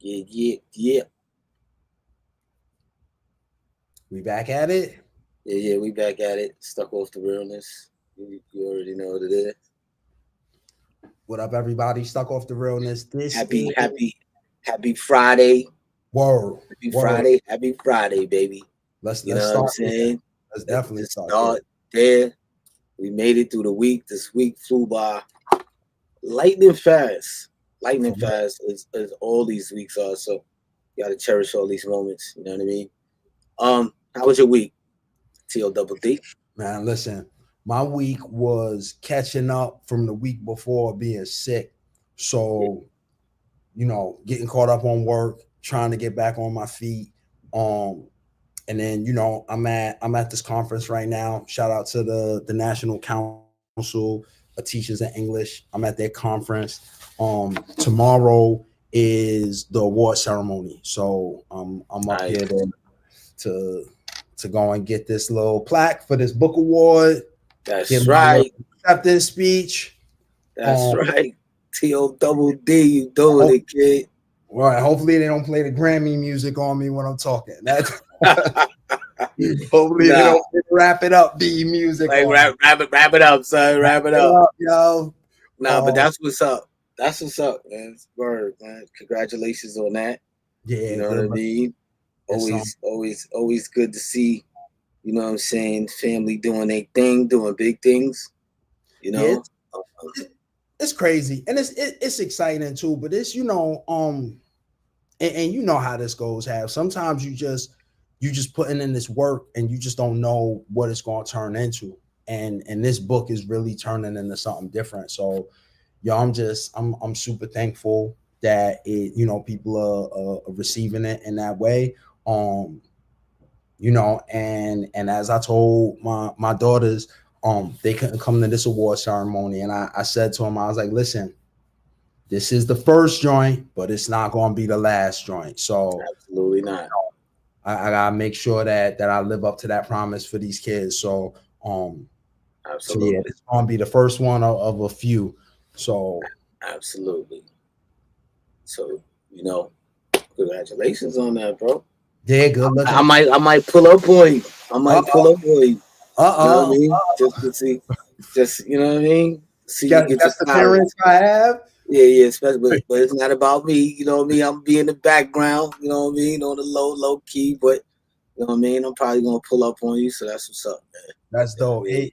Yeah, yeah, yeah, We back at it. yeah. We back at it. Stuck off the realness. You already know what it is. What up, everybody? Stuck off the realness. This Happy, is happy, happy Friday. word, Happy word. Friday. Happy Friday, baby. Let's You let's know what I'm start there. saying? Let's Let's definitely just start there. start there. We made it through the week. This week flew by lightning fast. Lightning For real. fast as all these weeks are. So you gotta cherish all these moments. You know what I mean? How was your week? T.O. Double D. Man, listen, my week was catching up from the week before being sick. Yeah. So, getting caught up on work, trying to get back on my feet. Um, and then I'm at this conference right now. Shout out to the National Council of Teachers in English. I'm at their conference. Tomorrow is the award ceremony, so I'm up here Nice. to to go and get this little plaque for this book award. Give That's my little right. acceptance speech. That's Um, right. T.O. Double D, you doing hope, it, kid. right. Hopefully they don't play the Grammy music on me when I'm talking. That hopefully they Nah, don't wrap it up B music like on me. wrap it up, son. Wrap Wrap it it up. up, yo. Nah, but Um, that's what's up. That's what's up, man. Word, man. Congratulations on that. You yeah, know what good. I mean? It's Always good to see, you know what I'm saying, family doing their thing, doing big things, you yeah, know? Um, it's crazy and it's exciting too. But it's and you know how this goes. Have sometimes you just putting in this work and you just don't know what it's going to turn into. And this book is really turning into something different. So, yo, I'm super thankful that people are receiving it in that way. Um, and as I told my daughters, they couldn't come to this award ceremony, and I said to them, I was like, listen, this is the first joint, but it's not going to be the last joint. So Absolutely not. I gotta make sure that I live up to that promise for these kids. Um, so yeah, Absolutely. it's gonna be the first one of a few. So Absolutely. So, you know, congratulations on that, bro. yeah, good looking. I might pull up on you. I Uh might pull up on you. You know what I uh. mean? Just to see, just you know what I mean. See you get your Guess the parents flowers. I have. Yeah, yeah. Especially, but it's not about me. You know what I mean? I'm be in the background. You know what I mean? On the low key, but you know what I mean. I'm probably gonna pull up on you. So that's what's up, man. That's You know what dope. I mean?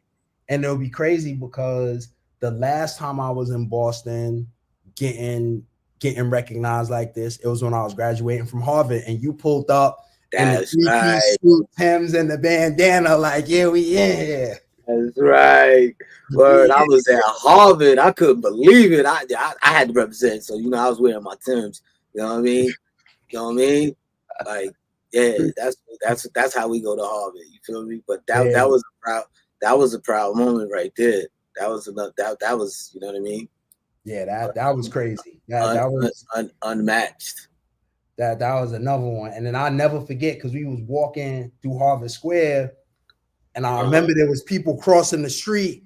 And it'll be crazy because the last time I was in Boston getting getting recognized like this, it was when I was graduating from Harvard, and you pulled up in the That's three-piece right. suit, Tim's, and the bandana, like, yeah, we in here. That's right. Word. We I was at Harvard. I couldn't believe it. I had to represent. So you know, I was wearing my Timbs. You know what I mean? You know what I mean? Like, yeah, in. that's how we go to Harvard. You feel me? But that Yeah, that was a proud moment right there. That was enough. That was, you know what I mean? yeah, that was crazy. Unmatched. That was another one. And then I never forget because we was walking through Harvard Square, and I Uh-huh. remember there was people crossing the street,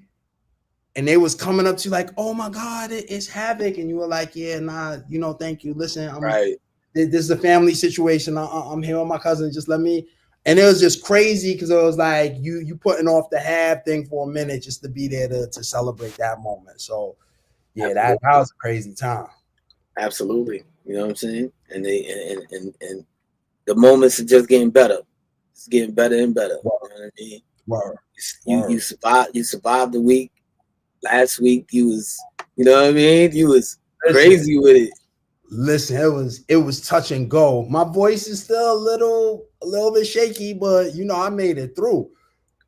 and they was coming up to you like, "Oh my God, it's Havoc," and you were like, "Yeah, nah, thank you. Listen, Right. this is a family situation. I'm here with my cousin. Just let me." And it was just crazy because it was like you putting off the have thing for a minute just to be there to celebrate that moment. So yeah, that Absolutely. was a crazy time. Absolutely. You know what I'm saying? And the moments are just getting better. It's getting better and better. You Word, know what I mean? word, You word. survived the week. Last week you was, you know what I mean? You was Listen, crazy with it. listen. It was touch and go. My voice is still a little bit shaky, but I made it through.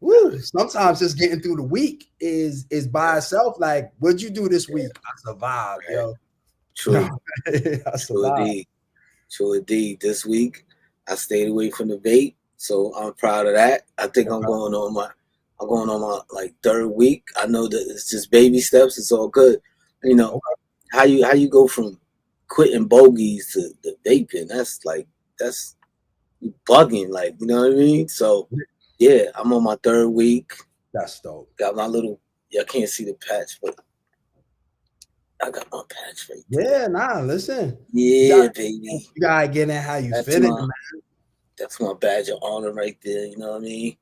Woo! Sometimes just getting through the week is by Yes, itself. Like, what'd you do this yeah, week? I survived, right. yo. True, I true survived. indeed, true indeed. This week I stayed away from the vape, so I'm proud of that. I think I'm going on my like third week. I know that it's just baby steps. It's all good. You know Okay. how you go from quitting bogeys to the vaping. That's like that's bugging. Like you know what I mean. So yeah, I'm on my third week. That's dope. Got my little. Yeah, I can't see the patch, but I got my patch right there. Yeah, nah, listen. Yeah, baby. You gotta get in how you That's fit it, my man. that's my badge of honor right there. You know what I mean?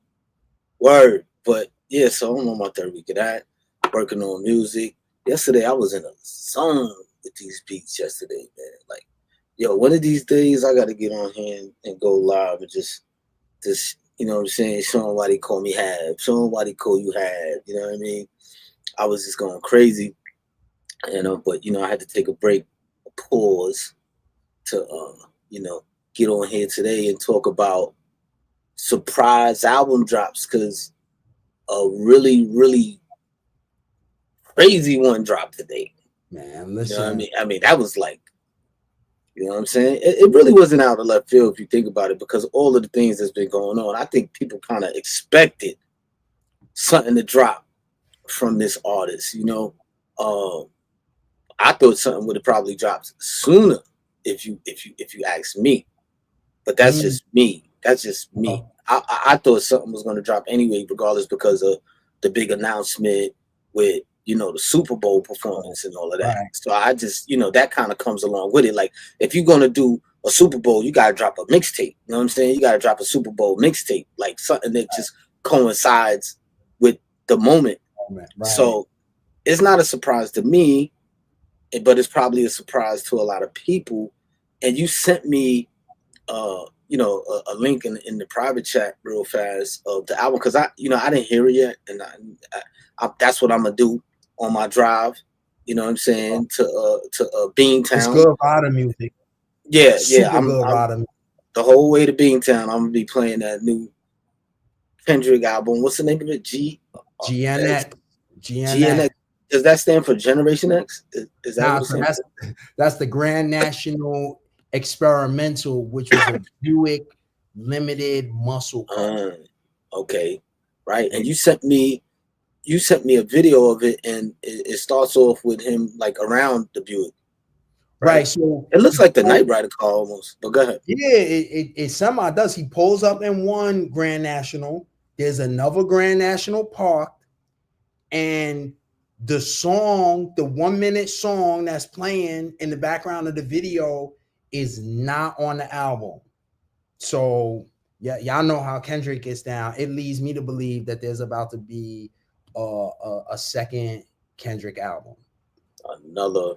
Word. But yeah, so I'm on my third week of that. Working on music. Yesterday I was in a zone with these beats yesterday, man. Like, yo, one of these days I gotta get on here and go live and just you know what I'm saying, show them why they call me Hab, show them why they call you Hab, you know what I mean? I was just going crazy, but I had to take a break, a pause to you know, get on here today and talk about surprise album drops because a really, really crazy one dropped today. Man, You know what I listen. mean? I mean, that was like, you know what I'm saying? It really wasn't out of left field if you think about it, because all of the things that's been going on, I think people kind of expected something to drop from this artist. Um, I thought something would have probably dropped sooner if you ask me. But that's Mm, just me. That's just me. oh, I thought something was going to drop anyway, regardless, because of the big announcement with the Super Bowl oh, performance and all of that. right, So I just that kind of comes along with it. Like, if you're going to do a Super Bowl, you got to drop a mixtape. You know what I'm saying? You got to drop a Super Bowl mixtape, like something that just coincides with the moment. man, right. So it's not a surprise to me, but it's probably a surprise to a lot of people. And you sent me a link in the private chat real fast of the album, because I didn't hear it yet, and that's what I'm gonna do on my drive. You know what I'm saying, to It's Beantown. good rider music. Yeah, yeah. Super good I'm rider music. the whole way to Beantown. I'm gonna be playing that new Kendrick album. What's the name of it? X GNX. GNX. GNX. Does that stand for Generation X? Is that Nah, what it so stands for? that's the Grand National Experimental, which was a Buick limited muscle car. Okay, right. And you sent me a video of it, and it starts off with him like around the Buick, Right. right? So It looks he like the pulled, Knight Rider car almost. But go ahead. yeah, it somehow does. He pulls up in one Grand National. There's another Grand National Park, and the 1 minute song that's playing in the background of the video is not on the album. So yeah, y'all know how Kendrick gets down. It leads me to believe that there's about to be a second Kendrick album. Another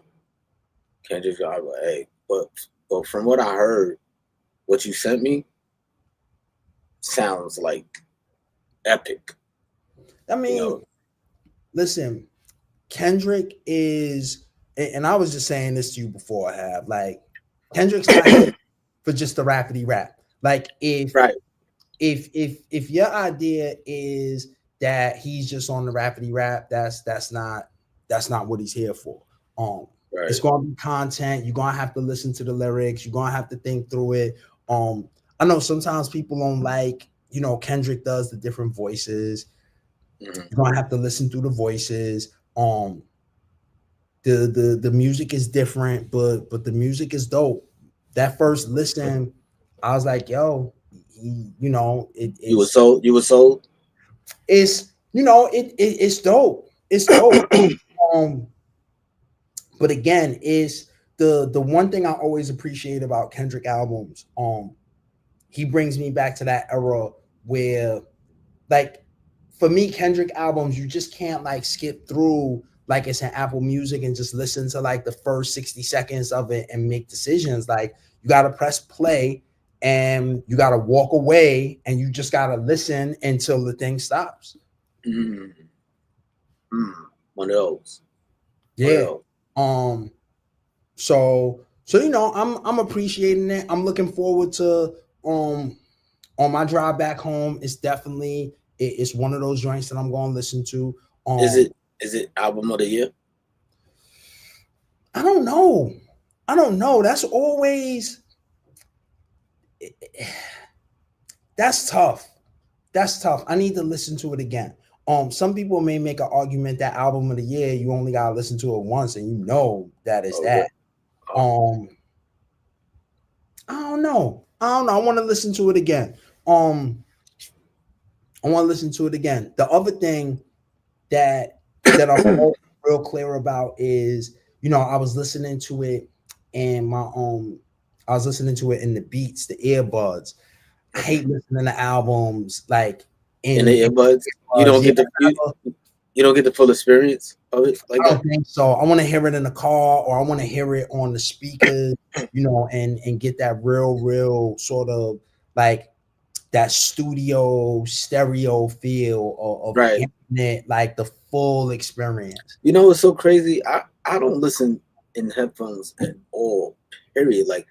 Kendrick Lamar. Hey, but from what I heard, what you sent me sounds like epic. I You mean, know. listen, Kendrick is, and I was just saying this to you before. I have like Kendrick's not here for just the rapidy rap. Like Right. if your idea is that he's just on the rapidy rap, that's not what he's here for. It's Right. gonna be content. You're gonna have to listen to the lyrics. You're gonna have to think through it. I know sometimes people don't like, Kendrick does the different voices. Hmm. You're gonna have to listen through the voices. The music is different, but the music is dope. That first listen, I was like, yo, it, You were it's sold. You were sold. it's dope. It's dope. Um, but again, is the one thing I always appreciate about Kendrick albums. He brings me back to that era where, like, for me, Kendrick albums, you just can't like skip through like it's an Apple Music and just listen to like the first 60 seconds of it and make decisions. Like, you got to press play and you got to walk away and you just got to listen until the thing stops. Mm. Mm. One of those. One of Yeah. those. Um. So I'm appreciating it. I'm looking forward to on my drive back home. It's definitely it's one of those joints that I'm going to listen to. Is Um. it is it album of the year? I don't know. I don't know. That's tough. That's tough. I need to listen to it again. Some people may make an argument that album of the year, you only gotta listen to it once and you know that is Okay. that. Um, I don't know. I don't know. I want to listen to it again. Um, I want to listen to it again. The other thing that I'm real clear about is I was listening to it and I was listening to it in the beats, the earbuds. I hate listening to albums like In the in earbuds, you earbuds. don't Yeah, get the you don't get the full experience of it like I that. don't think so. I want to hear it in the car or I want to hear it on the speakers, and get that real sort of like that studio stereo feel of Right. hearing it, like the full experience. You know what's so crazy? I don't listen in headphones at all. Period. Like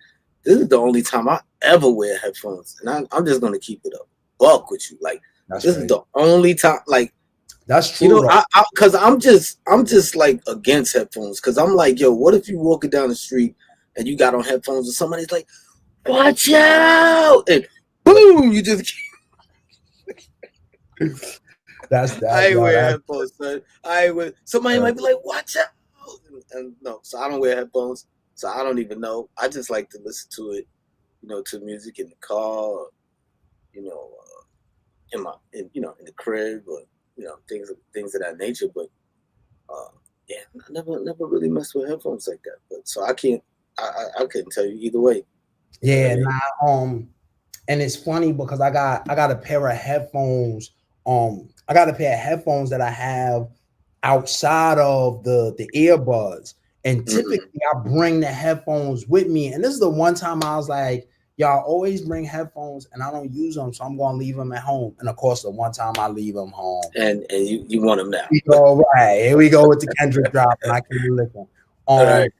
this is the only time I ever wear headphones, and I'm just gonna keep it a buck with you. Like That's this is crazy. the only time. Like That's true though. because I'm just like against headphones. Because I'm like, yo, what if you walking down the street and you got on headphones and somebody's like, watch out, and boom, you just. That's that, I ain't yo. wear That's headphones, son. I ain't wear. Somebody might be like, watch out, and no, so I don't wear headphones. So I don't even know. I just like to listen to it, to music in the car, you know, in the crib, or things of that nature. But yeah, I never really messed with headphones like that. But so I can't, I couldn't tell you either way. You know what I yeah, mean? and it's funny because I got a pair of headphones. I got a pair of headphones that I have outside of the earbuds. And Mm-hmm. typically I bring the headphones with me. And this is the one time I was like, y'all always bring headphones and I don't use them, so I'm gonna leave them at home. And of course, the one time I leave them home. And you want them now? We go right. Here we go with the Kendrick drop, and I can't listen. All right.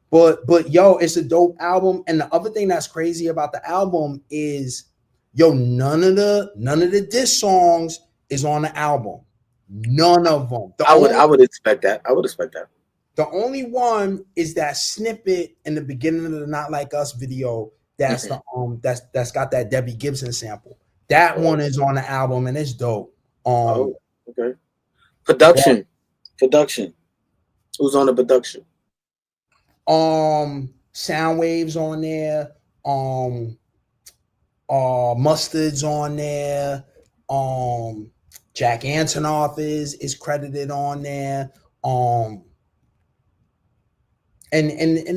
But yo, it's a dope album. And the other thing that's crazy about the album is, yo, none of the diss songs is on the album. None of them. I would expect that. I would expect that. The only one is that snippet in the beginning of the Not Like Us video. That's Mm-hmm. that's got that Debbie Gibson sample. That Oh, one is on the album and it's dope. oh, okay. Production. Who's on the production? Sound Waves on there. Mustard's on there. Jack Antonoff is credited on there. And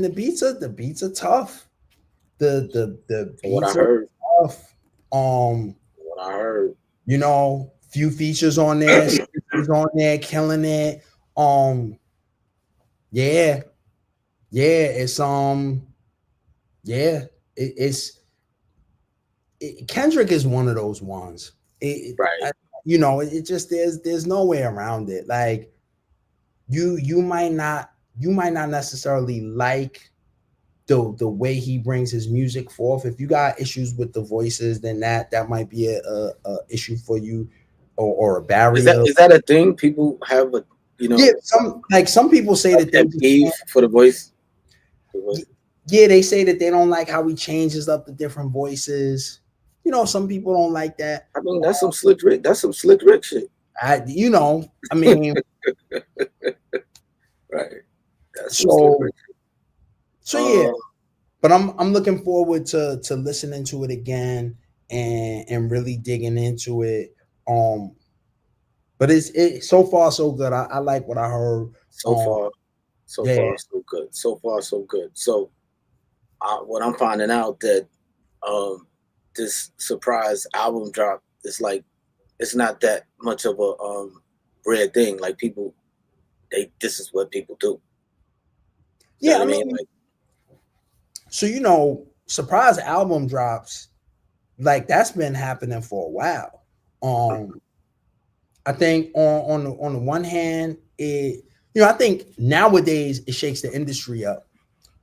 the beats are tough. The What I beats are heard. tough. What I heard. Few features on there, is on there, killing it. Yeah, it's yeah, Kendrick is one of those ones. Right. It just there's no way around it. Like you might not necessarily like the way he brings his music forth. If you got issues with the voices, then that might be a issue for you, or a barrier. Is that a thing? People have Yeah, some people say that they pet just peeve can't. for the voice. The voice. Yeah, they say that they don't like how he changes up the different voices. Some people don't like that. I mean, that's some slick Rick. That's some slick Rick shit. I mean, Right. That's some slick so Rick. yeah. Uh, But I'm looking forward to listening to it again and really digging into it. But it's so far so good. I like what I heard. so far, Yeah, so good. So far, so good. So, what I'm finding out that this surprise album drop is like it's not that much of a rare thing. Like people, this is what people do. You know yeah. what I I mean? mean, Like, so surprise album drops, like that's been happening for a while. I think on the one hand, I think nowadays it shakes the industry up,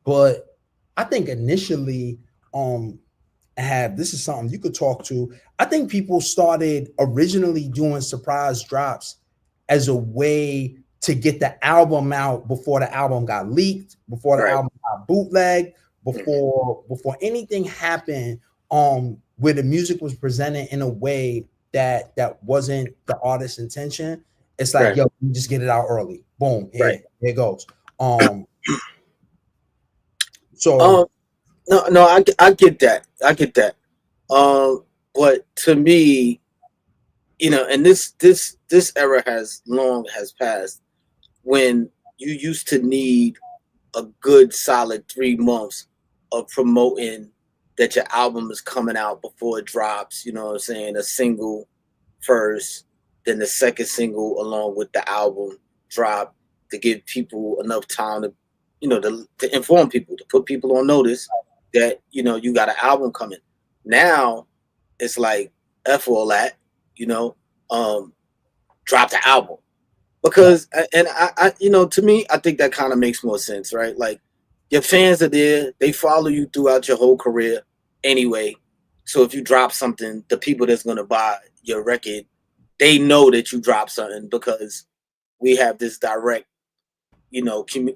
but I think initially, this is something you could talk to. I think people started originally doing surprise drops as a way to get the album out before the album got leaked, before the right. album got bootlegged, Mhm. before anything happened, where the music was presented in a way that wasn't the artist's intention. It's like, Right. yo, you just get it out early. Boom, Right. here it goes. Um. So No. I get that. I get that. But to me, and this era has passed when you used to need a good solid 3 months of promoting that your album is coming out before it drops. You know what I'm saying? A single first, then the second single along with the album drop to give people enough time to, to inform people, to put people on notice that, you got an album coming. Now it's like F all that, you know, um, drop the album because and to me I think that kind of makes more sense, right? Like your fans are there, they follow you throughout your whole career anyway. So if you drop something, the people that's going to buy your record, they know that you dropped something because we have this direct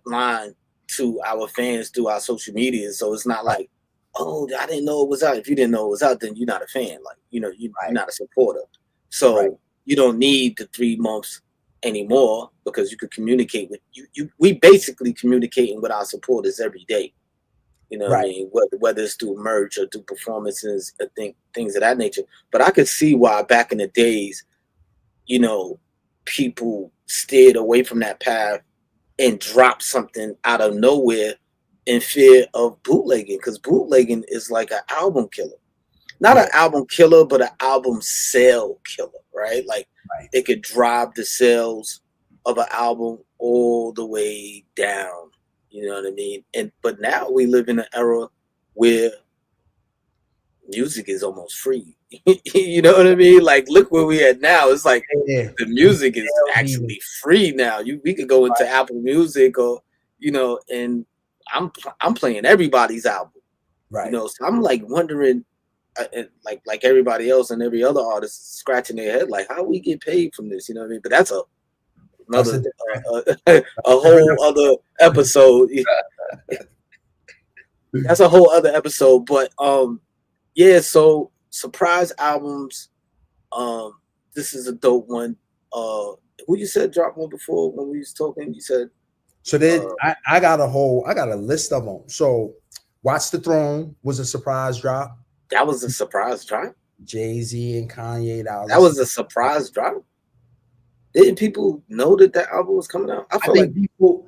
line to our fans through our social media. So it's not like, oh, I didn't know it was out. If you didn't know it was out, then you're not a fan. Like, you're not a supporter. Right. So you don't need the 3 months anymore because you could communicate with you. We basically communicating with our supporters every day. You know what I Right. mean? Whether it's through merch or through performances, I think things of that nature. But I could see why back in the days, you know, people steered away from that path and drop something out of nowhere in fear of bootlegging, because bootlegging is like an album killer. Not an Yeah. album killer, but an album sale killer, right? Like Right. it could drive the sales of an album all the way down. You know what I mean? And but now we live in an era where music is almost free. You know what I mean? Like look where we at now. It's like Yeah. the We music is need actually free now. We could go into right. Apple Music or and I'm playing everybody's album. Right. So I'm like wondering, like everybody else and every other artist scratching their head, like how we get paid from this. You know what I mean? But that's That's another a a whole other episode. That's a whole other episode. But yeah. So surprise albums. Um, this is a dope one. Who you said dropped one before when we was talking? You said So then uh, I got a list of them. So Watch the Throne was a surprise drop. that was a surprise drop. Jay-Z and Kanye, that was That a was a surprise drop. surprise drop. Didn't people know that album was coming out? I feel like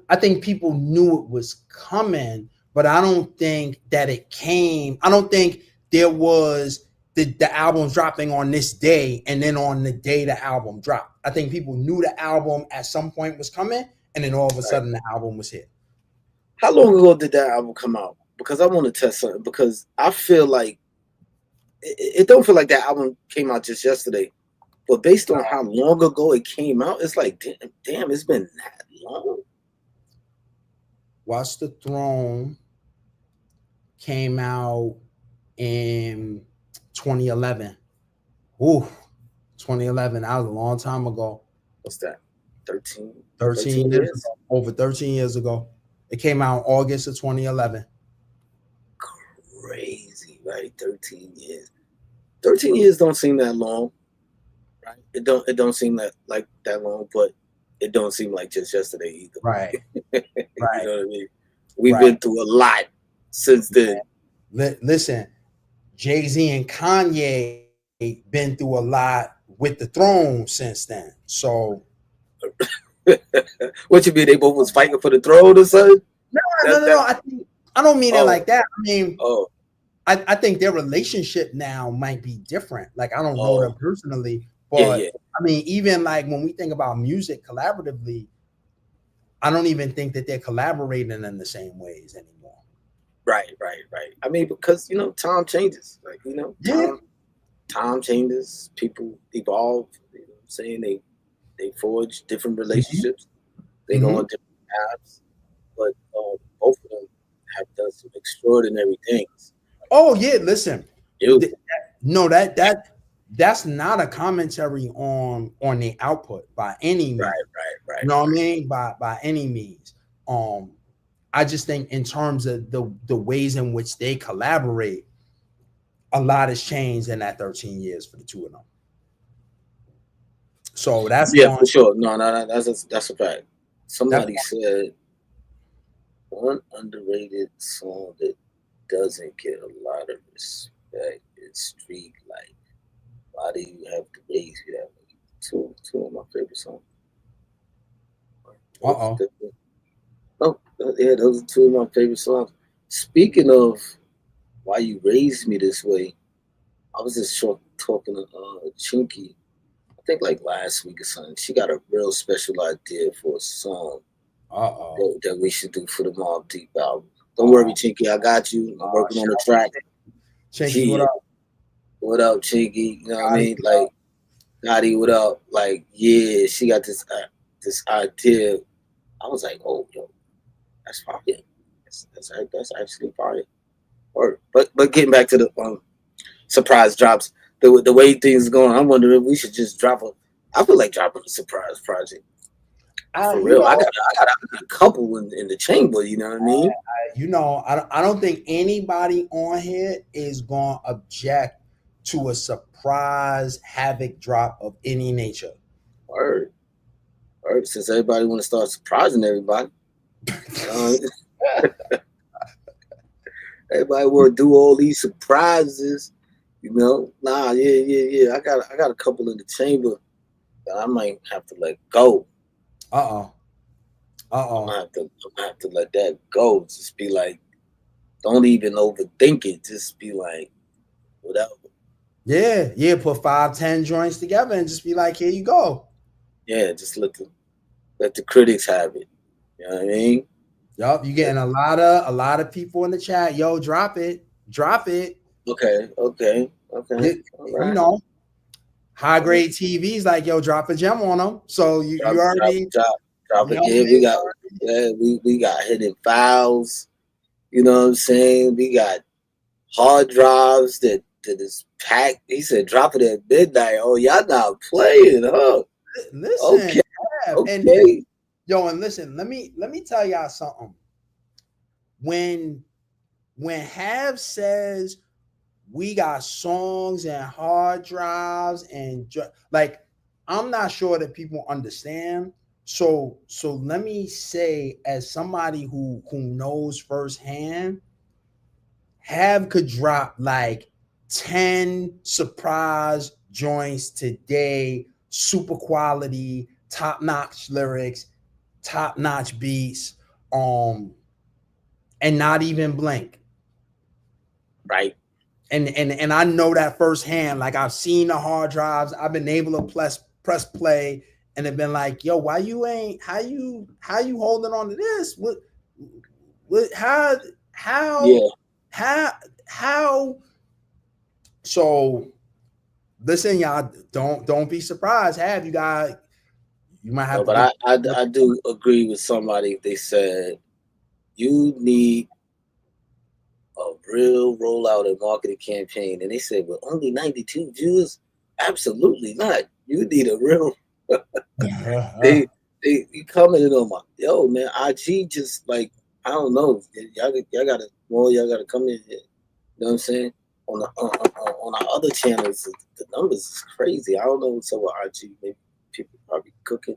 I think people knew it was coming, but I don't think that it came. I don't think there was the album's dropping on this day and then on the day the album dropped. I think people knew the album at some point was coming, and then all of a right. sudden the album was hit. How long ago did that album come out? Because I want to test something. Because I feel like it don't feel like that album came out just yesterday. But based on how long ago it came out, it's like damn, it's been that long. Watch the Throne came out in 2011. Ooh, 2011. That was a long time ago. What's that? 13, 13 13 years years? ago. Over 13 years ago. It came out August of 2011. Crazy, right? 13 years. 13 years don't seem that long, right? It don't seem like that long, but it don't seem like just yesterday either. Right, You right, know what I mean? We've right. been through a lot since then. Listen, Jay-Z and Kanye been through a lot with the throne since then. So What you mean? They both was fighting for the throne or something? no. That I don't mean it oh like that. I mean, oh I think their relationship now might be different. Like I don't know them oh personally, yeah but yeah I mean, even like when we think about music collaboratively, I don't even think that they're collaborating in the same ways anymore. right. I mean because time changes. Like Yeah. time changes. People evolve. You know what I'm saying they forge different Mhm. relationships. They go Mhm. on different paths. But both of them have done some extraordinary things. Oh yeah, listen. Beautiful. No, that's not a commentary on the output by any Right, means. right, You know what I right. mean? By any means. Um, I just think in terms of the ways in which they collaborate, a lot has changed in that 13 years for the two of them. So that's Yeah, one. for sure. No, that's a fact. That's Somebody said one underrated song that doesn't get a lot of respect is Street Life. Why do you have to raise you that way? Two of my favorite songs. one. Both Uh-oh. different. Oh, yeah, those are two of my favorite songs. Speaking of Why You Raised Me This Way, I was just talking to Chinky, I think like last week or something. She got a real special idea for a song Uh-oh. that we should do for the Mobb Deep album. Don't worry, Uh-oh. Chinky, I got you. I'm working on Shout the out track. to Chinky, what Yeah, up? what up, Chinky? You know what I Gotti, mean? what Like, up? Gotti, what up? Like, yeah, she got this idea. I was like, oh, yo, that's fire. That's actually fire. Or, but getting back to the surprise drops, the way things going, I'm wondering if we should just drop a. I feel like dropping a surprise project for You real. know, I got a couple in the chamber. You know what I mean? I don't think anybody on here is going to object to a surprise Havoc drop of any nature. Word, word. Since everybody want to start surprising everybody, uh, everybody want to do all these surprises. You know, nah, yeah. I got a couple in the chamber that I might have to let go. Uh-oh. Uh-oh. I'm gonna have to let that go. Just be like, don't even overthink it. Just be like, whatever. Yeah, put 5, 10 joints together and just be like, here you go. Yeah, just let the critics have it. You know what I mean? Yup, you getting a lot of people in the chat. Yo, drop it. Drop it. Okay. All You right. know, high grade TVs like, yo, drop a gem on them. So you already, Drop you it. know Yeah, what I mean? we got hidden files. You know what I'm saying? We got hard drives that is packed. He said, drop it at midnight. Oh, y'all not playing, huh? Listen, Okay, and okay. yo, and listen, let me tell y'all something. When Hav says we got songs and hard drives and like, I'm not sure that people understand. So let me say, as somebody who knows firsthand, Have could drop like 10 surprise joints today, super quality, top-notch lyrics, top-notch beats, um, and not even blink. Right. And I know that firsthand. Like, I've seen the hard drives. I've been able to press play and have been like, yo, why you ain't how you holding on to this? What Yeah. how how so listen, y'all, don't be surprised. You might have No, to but give I do agree with somebody if they said you need a real rollout and marketing campaign. And they said, well, only 92 views? Absolutely not. You need a real they you commented on my yo man, IG just like I don't know. Y'all gotta y'all gotta come in here. You know what I'm saying? On our other channels, the numbers is crazy. I don't know what's up with IG. Maybe people probably cooking.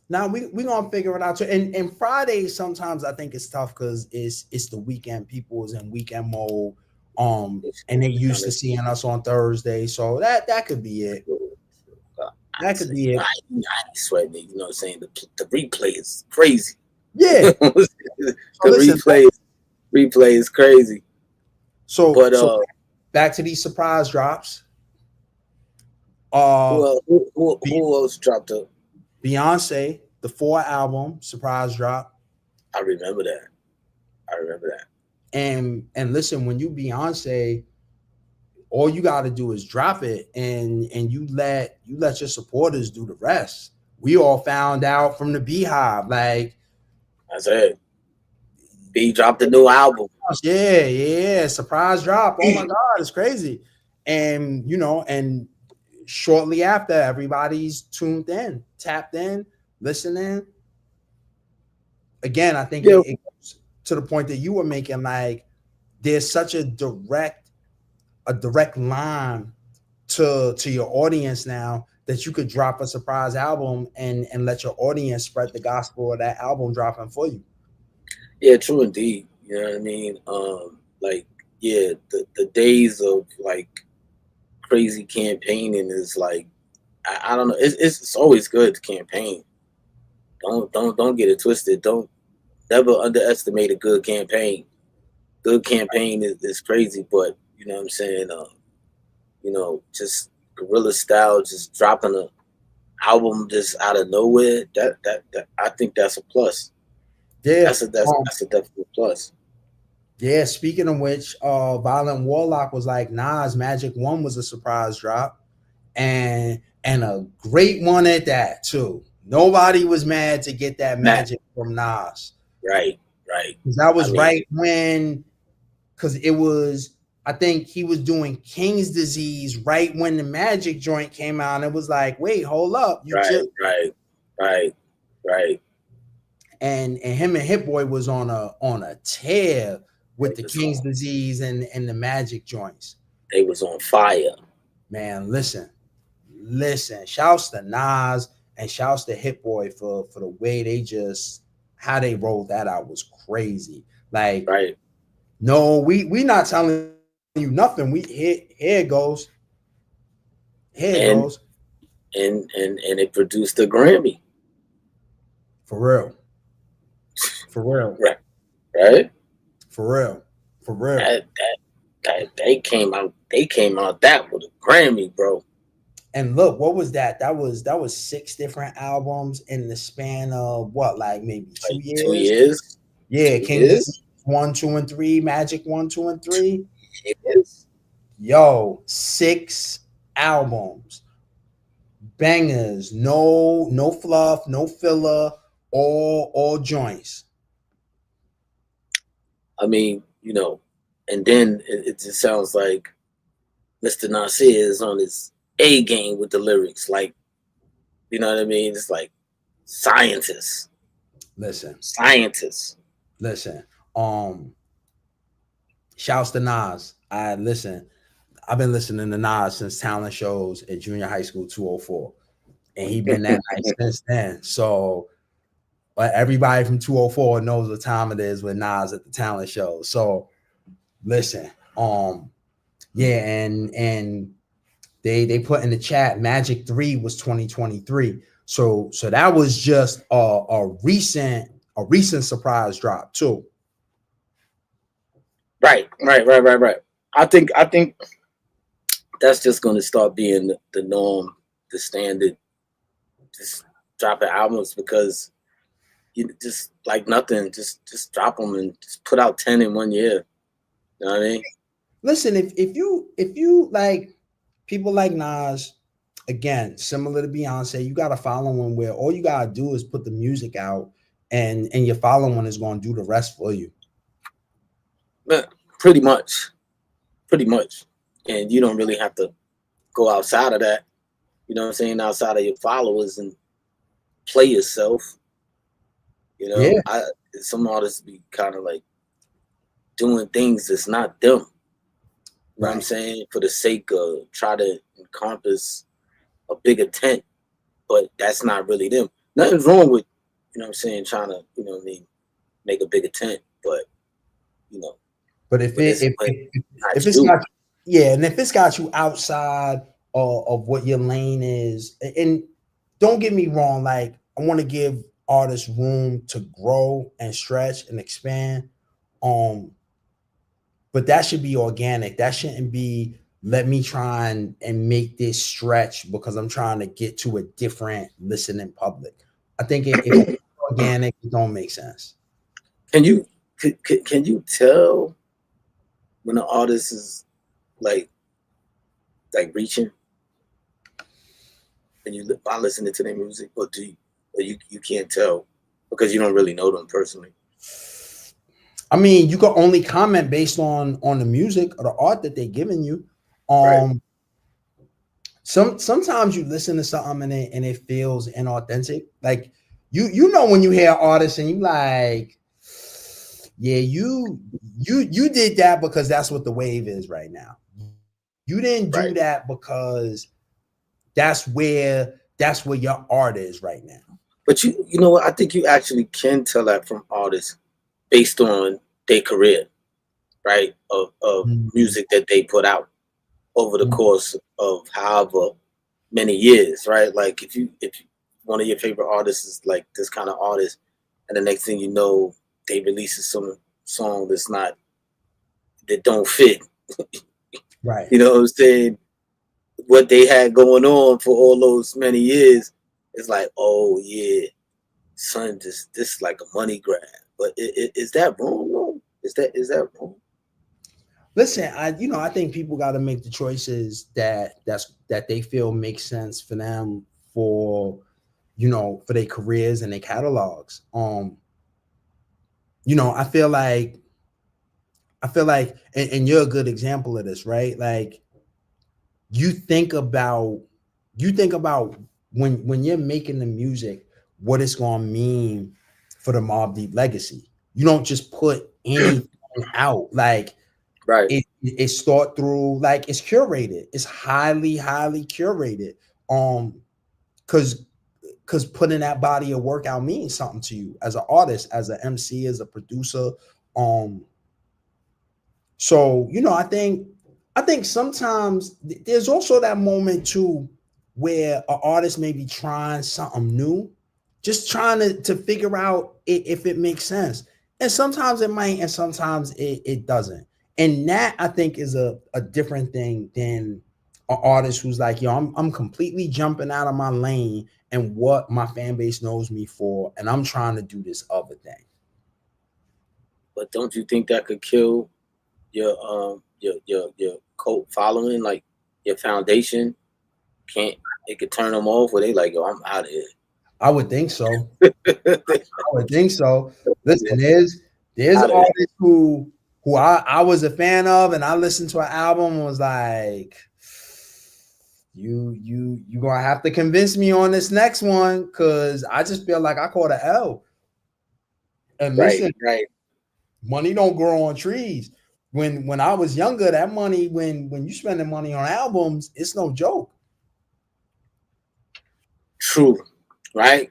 Now we gonna figure it out. So and Fridays sometimes I think it's tough because it's the weekend. People is in weekend mode. And they used to seeing us on Thursday. So that could be it. That could be it. I ain't sweating it. You know what I'm saying? The replay is crazy. Yeah. the So listen, replay is crazy. so But back to these surprise drops. who else dropped a? Beyonce, the 4 album surprise drop. I remember that. I remember that. And listen, when you Beyonce, all you got to do is drop it, and you let your supporters do the rest. We all found out from the Beehive, like, I said B dropped a new album. yeah, surprise drop. Oh my God, it's crazy. And and shortly after, everybody's tuned in, tapped in, listening. Again, I think Yeah, it goes to the point that you were making, like, there's such a direct line to your audience now that you could drop a surprise album and let your audience spread the gospel of that album dropping for you. yeah, true indeed. You know what I mean? Like, yeah, the days of like crazy campaigning is like I don't know. It's always good to campaign. Don't get it twisted. Don't never underestimate a good campaign. Good campaign is crazy, but you know what I'm saying. Just guerrilla style, just dropping a album just out of nowhere. That I think that's a plus. Yeah. That's a definite plus. Yeah, speaking of which, Violent Warlock was like, Nas Magic One was a surprise drop, and a great one at that too. Nobody was mad to get that Matt, Magic from Nas. right, right. Because that I was mean, right when, because it was, I think he was doing King's Disease right when the Magic joint came out. And it was like, wait, hold up, you right, just right, right, right. and him and Hit Boy was on a tear with They the was King's on, Disease and the Magic joints. they was on fire. Man, listen. Shouts to Nas and shouts to Hit Boy for the way they just how they rolled that out was crazy. Like, Right, no, we not telling you nothing. We here it goes. Here it and goes. and it produced a Grammy. For real. For real. Right, right. For real. For real. They came out. They came out that with a Grammy, bro. And look, what was that? That was 6 different albums in the span of what, like maybe two Like 2 years. years? Yeah, 2 years. 1, 2, and 3, Magic 1, 2, and 3. Yes. Yo, 6 albums, bangers, no fluff, no filler, all joints. I mean, and then it just sounds like Mr. Nasir is on his A game with the lyrics. Like, you know what I mean? It's like scientists, Listen, scientists. listen. Shouts to Nas. I've been listening to Nas since talent shows at junior high school 204, and he been that nice since then. So, but everybody from 204 knows what time it is with Nas at the talent show. So, listen, yeah, and they put in the chat Magic 3 was 2023. So that was just a recent surprise drop too. Right. I think that's just going to start being the norm, the standard. Just dropping albums because you just like nothing. Just drop them and just put out 10 in 1 year. You know what I mean? Listen, if you like people like Nas, again, similar to Beyonce, you got to follow one where all you gotta do is put the music out, and your following is going to do the rest for you. But pretty much, and you don't really have to go outside of that. You know what I'm saying? Outside of your followers and play yourself. Yeah, Some artists be kind of like doing things that's not them. You know what I'm right. saying? For the sake of try to encompass a bigger tent, but that's not really them. Nothing's wrong with, you know what I'm saying, trying to, you know what I mean, make a bigger tent, but you know, But if but it it's but not if it's you. got, yeah, and if it's got you outside of what your lane is, and don't get me wrong, like I want to give artists room to grow and stretch and expand. Um, but that should be organic. That shouldn't be let me try and make this stretch because I'm trying to get to a different listening public. I think if it's organic, it don't make sense. Can you can you tell when an artist is like reaching and you by listening to their music, or do you, or you can't tell because you don't really know them personally? I mean, you can only comment based on the music or the art that they're giving you. Right, Um, sometimes you listen to something and it feels inauthentic. Like you know when you hear artists and you like, yeah, you did that because that's what the wave is right now. You didn't do right. that because that's where your art is right now. But you know what? I think you actually can tell that from artists based on their career, right? Of Mhm. music that they put out over the course of however many years, right? Like if one of your favorite artists is like this kind of artist, and the next thing you know, they releasing some song that don't fit. Right. You know what I'm saying? What they had going on for all those many years, it's like, oh yeah, son, this like a money grab. But is that wrong? No? Is that wrong? Listen, I think people got to make the choices that they feel make sense for them, for for their careers and their catalogs. I feel like, and you're a good example of this, right? Like you think about when you're making the music, what it's gonna mean for the Mobb Deep legacy. You don't just put anything out. Like Right. it's thought through, like it's curated. It's highly curated. Because putting that body of work out means something to you as an artist, as an MC, as a producer. So I think sometimes there's also that moment too where an artist may be trying something new, just trying to figure out if it makes sense. And sometimes it might, and sometimes it doesn't. And that I think is a different thing than an artist who's like, yo, I'm completely jumping out of my lane and what my fan base knows me for, and I'm trying to do this other thing. But don't you think that could kill your cult following, like your foundation? Can't it could turn them off where they like, yo, I'm out of here. I would think so. I would think so. Listen, there's artists who I was a fan of, and I listened to an album and was like, you gonna have to convince me on this next one, because I just feel like I caught an L. And listen, right. money don't grow on trees. When I was younger, that money, when you spending money on albums, it's no joke. True, right?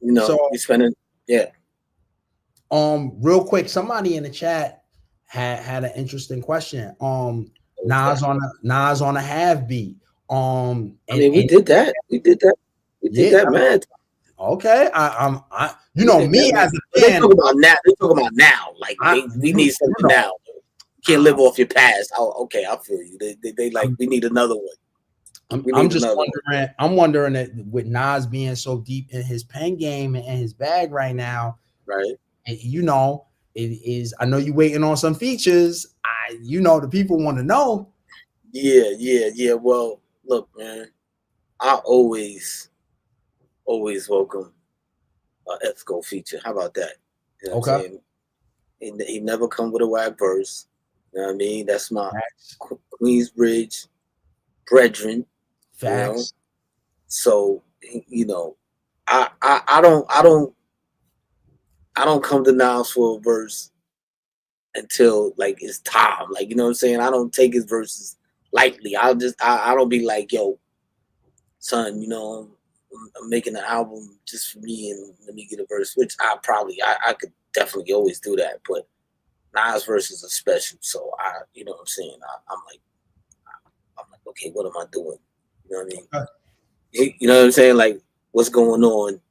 So you spending, yeah. Real quick, somebody in the chat had an interesting question. Nas on a half beat. I mean, we did that. We did that, man. Okay, I me as a They fan. talk about now. They talk about now. Like we need something now. You can't live off your past. Oh, okay, I feel you. They like, we need another one. I'm just wondering. I'm wondering that with Nas being so deep in his pen game and his bag right now, right? it is. I know you waiting on some features. The people want to know. Yeah. Well, look, man, I always welcome a ethical feature. How about that? You know what I'm saying? He never come with a whack verse. You know what I mean? That's my Queensbridge brethren. Facts. So I don't come to Nas for a verse until like it's time. Like, you know what I'm saying? I don't take his verses lightly. I don't be like, yo, son, I'm making an album just for me and let me get a verse, which I could definitely always do that. But Nas verses are special. So you know what I'm saying? I'm like, okay, what am I doing? You know what I mean? You know what I'm saying? Like, what's going on?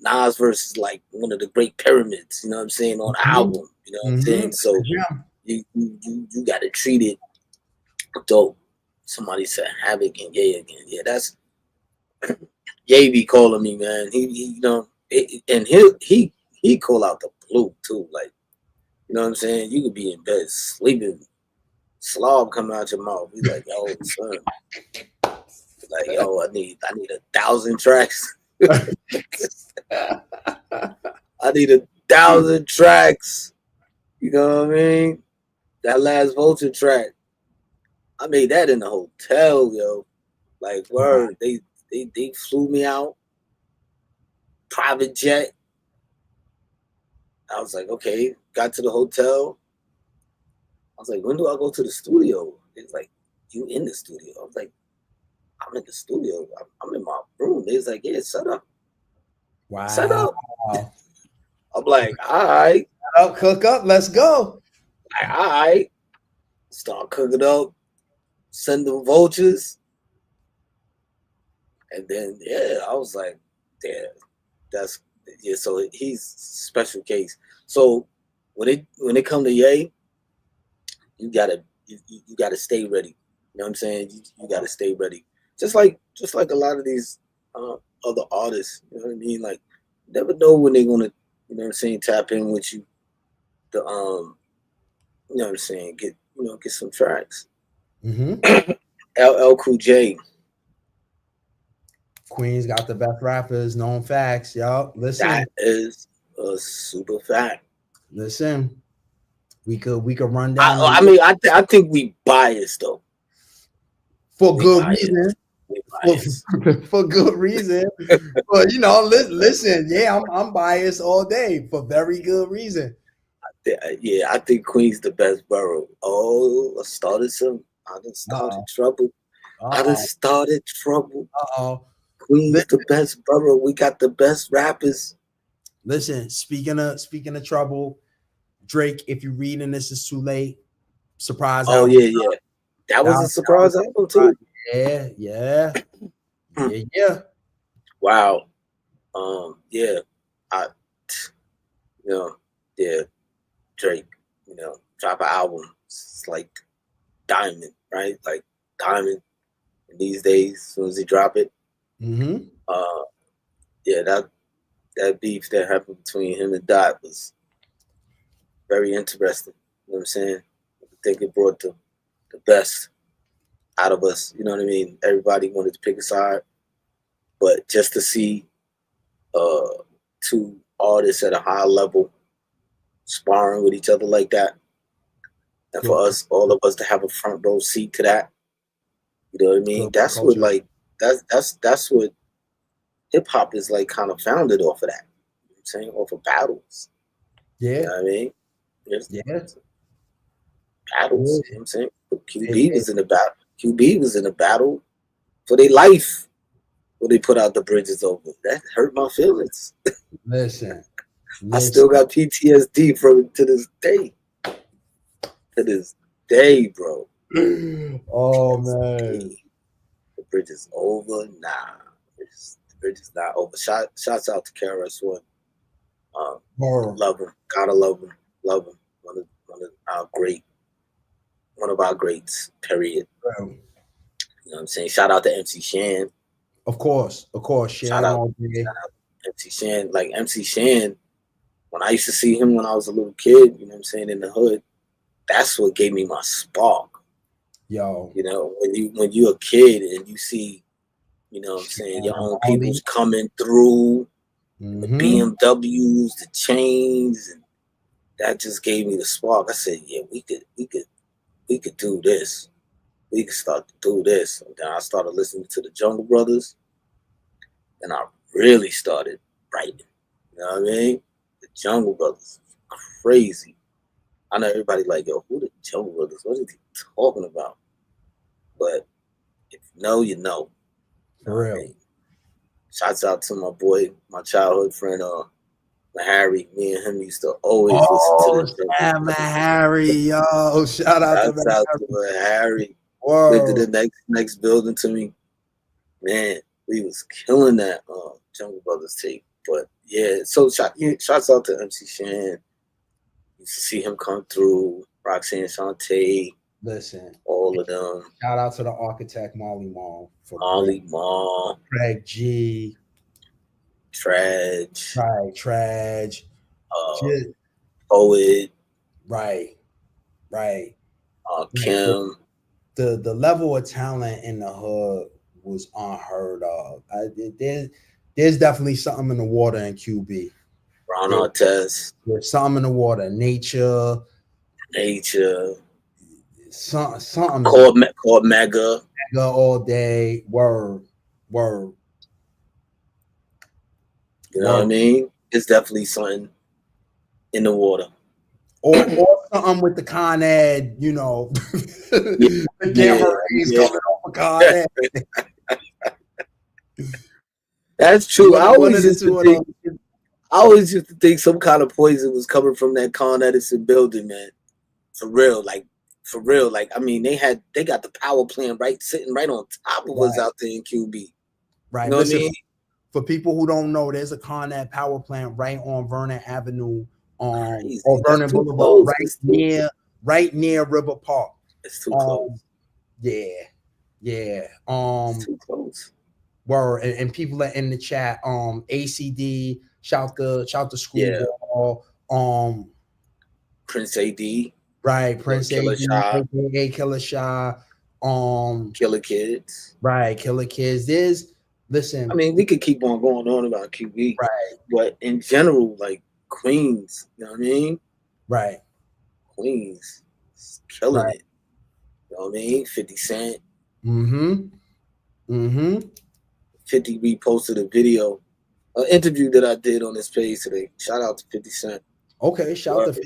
Nas verse is like one of the great pyramids, you know what I'm saying, on the album. You know what I'm saying? So you got to treat it dope. Somebody said Havoc and Ye again. Yeah, that's Ye be calling me, man. And he call out the blue too. Like, you know what I'm saying? You could be in bed sleeping, slob coming out your mouth. He's like, yo, son. Like, yo, I need 1,000 tracks. I need 1,000 tracks. You know what I mean? That last Vulture track, I made that in the hotel, yo. Like, word, they flew me out, private jet. I was like, okay, got to the hotel. I was like, when do I go to the studio? It's like, you in the studio? I was like, I'm in the studio. I'm in my room. They was like, yeah, set up. Wow. Set up. I'm like, all right. Cook up. Let's go. Like, all right. Start cooking up. Send them vultures. And then, yeah, I was like, yeah, yeah. So he's special case. So when it come to Ye, you gotta you gotta stay ready. You know what I'm saying? You gotta stay ready. Just like a lot of these uh, other artists. You know what I mean? Like, you never know when they're gonna, you know what I'm saying, tap in with you. The you know what I'm saying, get some tracks. Mm-hmm. LL Cool J. Queens got the best rappers, known facts. Y'all, listen, That is a super fact. listen. We could run down the I list mean, I think we biased though. for We good biased. reason. We For, biased. for good reason. But listen, yeah, I'm biased all day for very good reason. Yeah, I think Queens the best borough. Oh, I done started Uh-oh. trouble. I done Uh-oh. started trouble. Uh-oh. Queens the best borough. We got the best rappers. Listen, speaking of trouble, Drake, if you're reading this, is too late. Surprise Oh album. yeah, yeah. That was a That was surprise album too. yeah, yeah, yeah, yeah. Wow. Yeah. I you know, yeah, Drake, drop an album. It's like diamond, right? Like diamond in these days, as soon as he drop it. Mm-hmm. Uh yeah, that beef that happened between him and Dot was very interesting. You know what I'm saying? I think it brought the best out of us. You know what I mean? Everybody wanted to pick a side, but just to see uh, two artists at a high level sparring with each other like that, and Good, for us, all of us, to have a front row seat to that, you know what I mean? good That's what culture. like that's what hip hop is like, kind of founded off of that. You know what I'm saying, off of battles. You Yeah, know what I mean? There's yeah, battles. yeah. You know what I'm saying? But It, QB it, was in a battle. QB was in a battle for their life when they put out the bridges over. That hurt my feelings. listen, I still listen. got PTSD from it to this day. To this day, bro. Oh Hey, man. the bridge is over. Nah, the bridge is not over. Shouts out to KRS One. Horror. Love him. Gotta love him. Love him. One of our greats. Period. Bro. You know what I'm saying? Shout out to MC Shan. Of course, Shout Shan out, all day. shout out to MC Shan. Like MC Shan, when I used to see him when I was a little kid, you know what I'm saying, in the hood, that's what gave me my spark. Yo, You know, when you're a kid and you see, you know what I'm saying, your Shan own Molly. people's coming through, and the Mm-hmm. BMWs, the chains, and that just gave me the spark. I said, yeah, we could do this. We could start to do this. And then I started listening to the Jungle Brothers, and I really started writing. You know what I mean? The Jungle Brothers, crazy. I know everybody like, yo, who the Jungle Brothers? What is he talking about? But if you know, you know. You know For what I real. mean? Shouts out to my boy, my childhood friend, Harry. Me and him used to always listen to Oh, the Jungle Sam Brothers. Harry, yo! Shout out to Shouts out Harry. to Harry. Lived in Whoa, the next building to me. Man, we was killing that Jungle Brothers tape. But yeah, so shouts out to MC Shan. Used to see him come through. Roxanne Shante, listen! all of them. Shout out to the architect Molly Mall for real. Molly Mall, Craig G, Traj, right, Traj, uh, shit, Poet, right, right. Like Kim, the level of talent in the hood was unheard of. There's definitely something in the water in QB. Ron There, Artest, there's something in the water. Nature, Nature, something called Mega. all day. Word, word, You know what I word. mean? It's definitely something in the water. Or something with the Con Ed, Yeah, the gamma yeah, rays yeah. coming off of Con Ed. That's true. One of the two of them. I always used to think some kind of poison was coming from that Con Edison building, man. For real, like for real. Like, I mean, they got the power plant sitting right on top of us Right, out there in QB. You right. know what I Listen, mean? For people who don't know, there's a Con Ed power plant right on Vernon Avenue, Crazy. or That's Vernon too Boulevard, close. right near River Park. It's too close. Yeah, yeah. It's too close. Word, and people are in the chat. ACD, shout the Yeah. Screwball. Prince AD. Right, Prince Killer AD, Shy. aka Killer Shy. Killer Kids. Right, Killer Kids. Listen. I mean, we could keep on going on about QB, Right, but in general, like Queens, you know what I mean? right, Queens is killing right. it. You know what I mean? 50 Cent. Mm-hmm. Mm-hmm. 50 reposted a video, an interview that I did on this page today. Shout out to 50 Cent. Okay, shout out to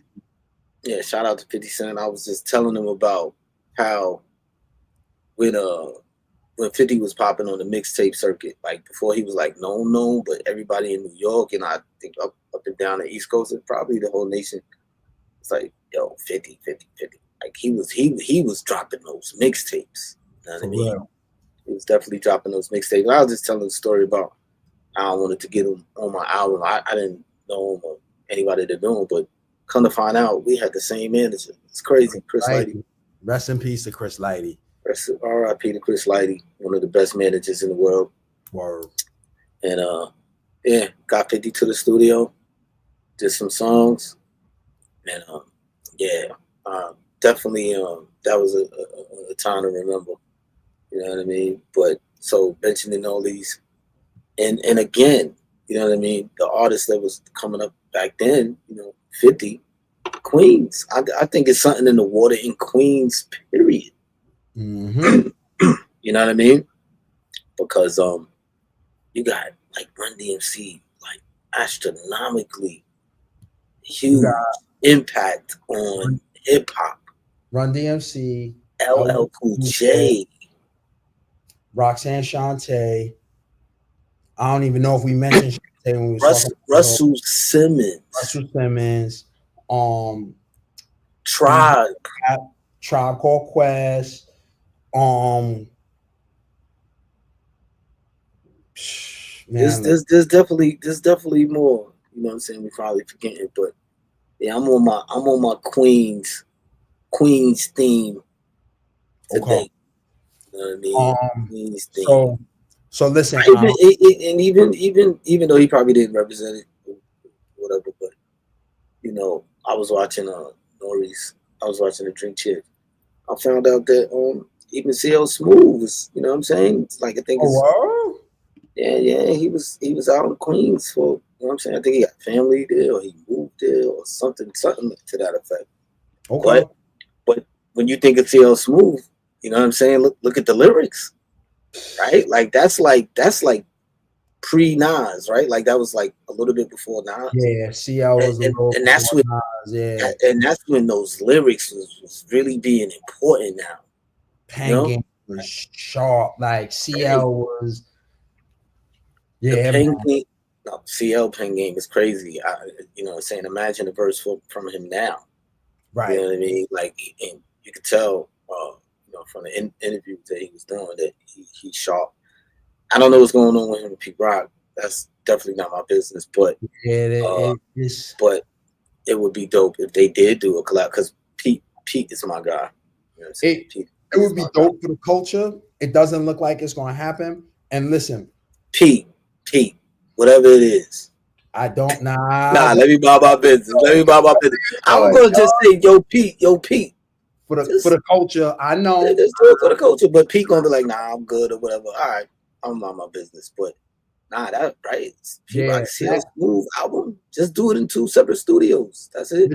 Yeah, shout out to 50 Cent. I was just telling him about how when 50 was popping on the mixtape circuit, like before he was like known, but everybody in New York and I think up and down the East Coast and probably the whole nation, it's like, yo, 50. Like he was dropping those mixtapes. You know what I mean? real. He was definitely dropping those mixtapes. I was just telling the story about how I wanted to get him on my album. I didn't know him or anybody that knew him, but come to find out, we had the same manager. It's crazy. Chris Lighty. Rest in peace to Chris Lighty. R.I.P. to Chris Lighty, one of the best managers in the world. Word. And yeah, got 50 to the studio, did some songs, and definitely that was a time to remember. You know what I mean? But so mentioning all these, and again, you know what I mean, the artists that was coming up back then, 50, Queens. I think it's something in the water in Queens, period. Mm-hmm. You know what I mean? Because you got like Run DMC, like astronomically huge impact on hip hop. Run DMC, LL Cool J, Roxanne Shante. I don't even know if we mentioned Shante when we was talking about Russell Simmons. Tribe Called Quest. There's definitely more. You know what I'm saying? We're probably forgetting, but yeah, I'm on my Queens theme today. Okay. You know what I mean? Queens theme. So listen, and even though he probably didn't represent it, whatever, but I was watching Nori's. I was watching the Drink Chick. I found out that even CL Smooth was, you know what I'm saying? It's like I think it's yeah, he was out in Queens for, you know what I'm saying? I think he got family there or he moved there or something to that effect. Okay. But when you think of CL Smooth, you know what I'm saying? Look at the lyrics. Right? Like that's like pre-Nas, right? Like that was like a little bit before Nas. Yeah, CL was and that's when Nas, yeah. And that's when those lyrics was really being important now. Pen game was sharp. Like CL was CL pen game is crazy. Saying imagine a verse from him now. Right. You know what I mean? Like, and you could tell from the interview that he was doing that he's sharp. I don't know what's going on with him and Pete Rock. That's definitely not my business. But but it would be dope if they did do a collab because Pete is my guy. You know it would be dope for the culture. It doesn't look like it's going to happen. And listen, Pete, whatever it is. I don't know. Let me buy my business. I'm going to just say, yo, Pete. For the culture, I know. Just do it for the culture. But Pete going to be like, nah, I'm good or whatever. All right, I'm on my business. But that right. Pete Smooth album. Just do it in 2 separate studios. That's it.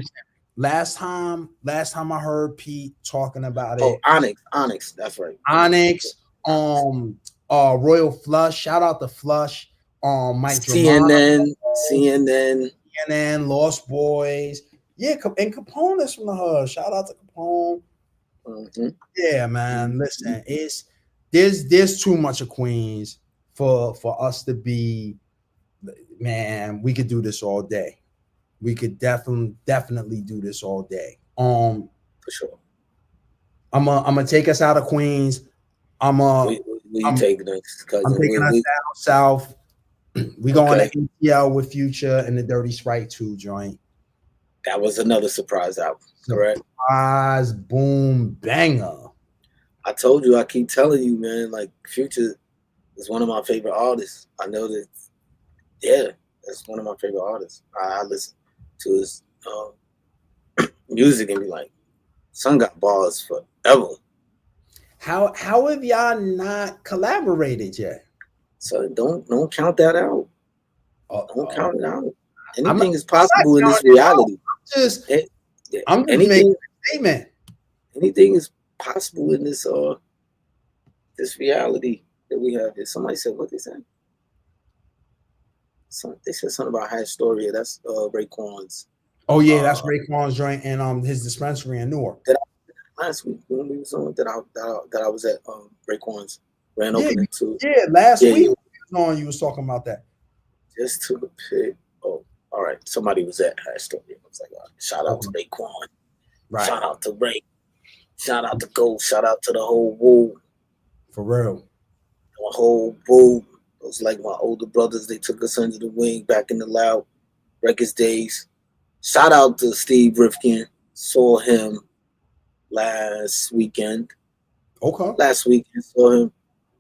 Last time I heard Pete talking about it. Onyx. That's right. Onyx. Royal Flush. Shout out to Flush. Mike CNN, Lost Boys. Yeah, and Capone is from the hood. Shout out to Capone. Mm-hmm. Yeah, man. Listen, there's too much of Queens for us to be. Man, we could do this all day. We could definitely do this all day. For sure. I'm gonna take us out of Queens. Will you take us? I'm taking us down south. We going to ATL with Future and the Dirty Sprite 2 joint. That was another surprise album, correct? Surprise boom banger. I told you, I keep telling you, man, like Future is one of my favorite artists. I know that, yeah, that's one of my favorite artists. I listen to his music and be like, son got bars forever. How have y'all not collaborated yet? So don't count that out. Don't count it out. Anything is I'm possible in this reality. I'm just making a statement. Anything is possible in this this reality that we have here. Somebody said what they said. They said something about Historia. That's Raekwon's. Oh yeah, that's Raekwon's joint and his dispensary in Newark. Last week when we was on that I was at Raekwon's grand opening too. Yeah, last week you was talking about that. Just to the pick. Oh, all right. Somebody was at Historia. I was like, shout out to Raekwon. Right. Shout out to Ray. Shout out to Gold. Shout out to the whole Woo. For real. The whole Woo. It was like my older brothers. They took us under the wing back in the Loud Records days. Shout out to Steve Rifkin. Saw him last weekend. Okay. Last weekend saw him.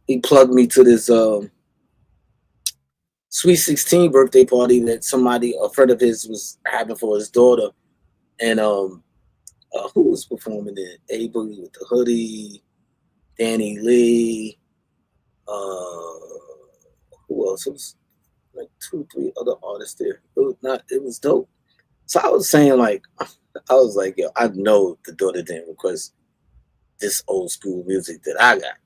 He plugged me to this Sweet 16 birthday party that a friend of his was having for his daughter. And who was performing it? A-Boogie with the Hoodie, Danny Lee, who else? It was like 2-3 other artists there. It was dope. So I was saying, like, yo, I know the daughter didn't request this old school music that I got.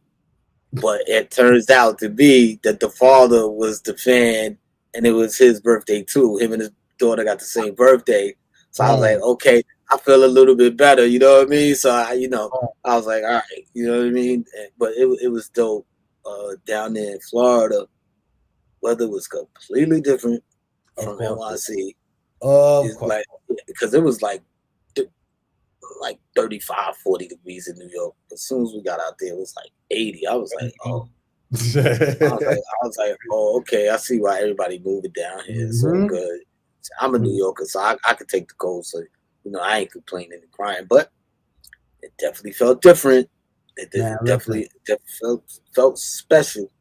But it turns out to be that the father was the fan and it was his birthday too. Him and his daughter got the same birthday. So I was like, okay, I feel a little bit better, you know what I mean? So I was like, all right, you know what I mean? But it was dope. Down there in Florida, weather was completely different from NYC. Like, because it was like 35, 40 degrees in New York. As soon as we got out there, it was like 80. I was like, oh. I was like, oh, okay. I see why everybody moving down here. It's all good. I'm a New Yorker, so I could take the cold. So, I ain't complaining and crying. But it definitely felt different. It definitely felt special.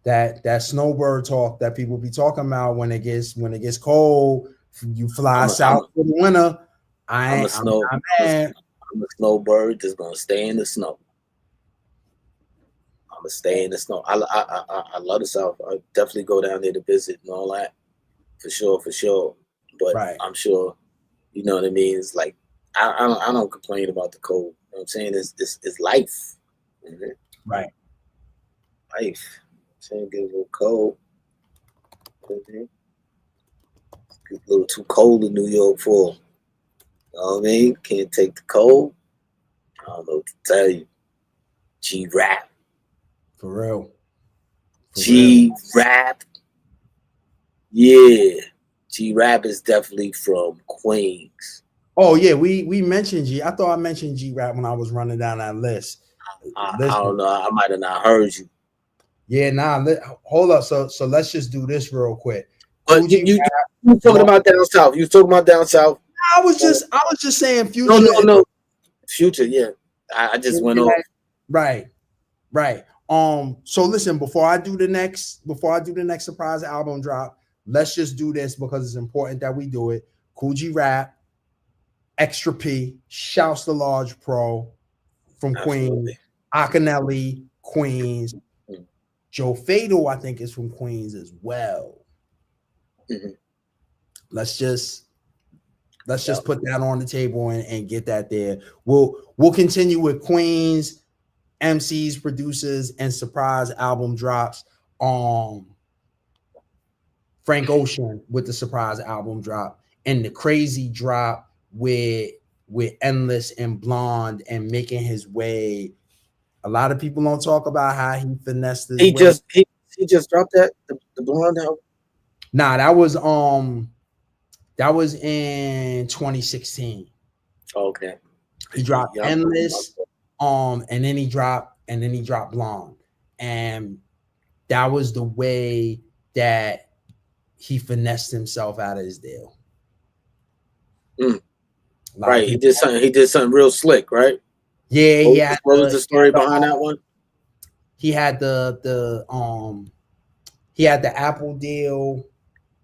That snowbird talk that people be talking about when it gets cold, you fly south for the winter. I'm a snowbird that's gonna stay in the snow. I'm gonna stay in the snow. I love the South. I definitely go down there to visit and all that, for sure. But I'm sure, you know what I mean. It's like I don't complain about the cold. You know what I'm saying it's life. Mm-hmm. Right. Life. I'm saying get a little cold. Mm-hmm. Get a little too cold in New York for. You know what I mean? Can't take the cold. I don't know what to tell you. G-Rap. For real. G-Rap. Yeah. G-Rap is definitely from Queens. Oh, yeah. We mentioned G. I thought I mentioned G-Rap when I was running down that list. I don't know. I might have not heard you. Yeah, hold up. So let's just do this real quick. But you talking about down south. You talking about down south. I was just saying Future. No. Future, yeah. I just went off. Right. So listen, before I do the next surprise album drop, let's just do this because it's important that we do it. Kool G Rap, Extra P, shouts to Large Pro from Queens, Akinelli, Queens. Joe Fatal, I think, is from Queens as well. Mm-hmm. Let's just put that on the table and get that there. We'll continue with Queens, MCs, producers, and surprise album drops. Frank Ocean with the surprise album drop, and the crazy drop with Endless and Blonde and making his way. A lot of people don't talk about how he finessed his way. He just dropped that the Blonde album. Nah, that was in 2016. Okay. He dropped Endless, and then he dropped Blonde. And that was the way that he finessed himself out of his deal. Mm. Like, right, he did something. He did something real slick, right? Yeah, What was the story behind that one? He had he had the Apple deal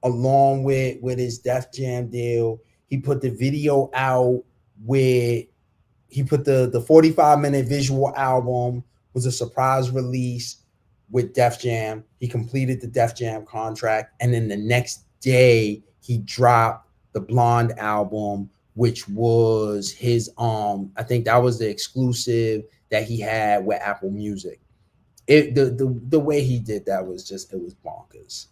along with his Def Jam deal. He put the video out with he put the 45-minute visual album was a surprise release with Def Jam. He completed the Def Jam contract, and then the next day he dropped the Blonde album, which was his I think that was the exclusive that he had with Apple Music. The way he did that was just, it was bonkers,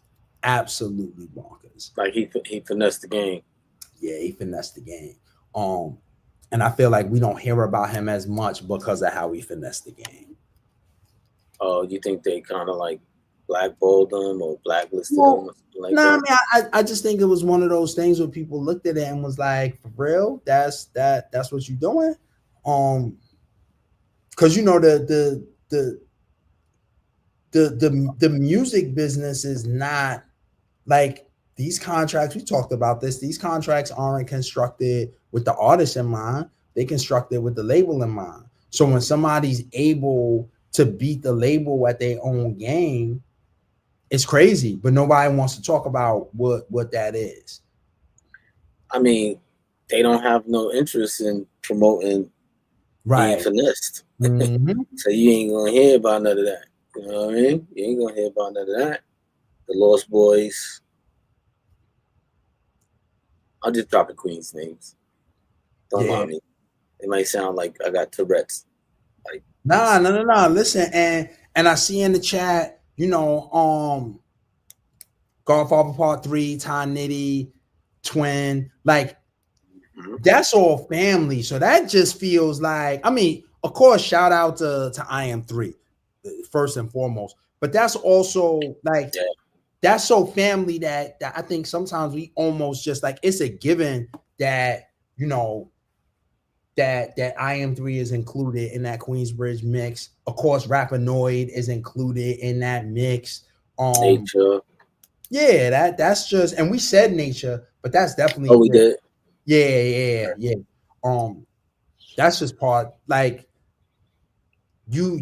absolutely bonkers. Like he finessed the game. Yeah, he finessed the game. And I feel like we don't hear about him as much because of how he finessed the game. Oh, you think they kind of like blackballed him or blacklisted him or something like that? I mean, I just think it was one of those things where people looked at it and was like, for real, that's what you're doing. Because you know the music business is not like these contracts. We talked about this. These contracts aren't constructed with the artist in mind. They constructed with the label in mind. So when somebody's able to beat the label at their own game, it's crazy. But nobody wants to talk about what that is. I mean, they don't have no interest in promoting being finessed. Mm-hmm. So you ain't gonna hear about none of that. You know what I mean? You ain't gonna hear about none of that. The Lost Boys. I'll just drop the Queen's names. Don't mind me. It might sound like I got Tourette's. Like no. Listen, and I see in the chat, you know, Godfather Part 3, Ty Nitty, Twin, like that's all family. So that just feels like, I mean, of course, shout out to IM3 first and foremost, but that's also like that's so family that I think sometimes we almost just like, it's a given that, you know, that IM3 is included in that Queensbridge mix. Of course, Rapinoid is included in that mix. Nature. Yeah, that's just, and we said Nature, but that's definitely. Oh, we did. Yeah. That's just part, like you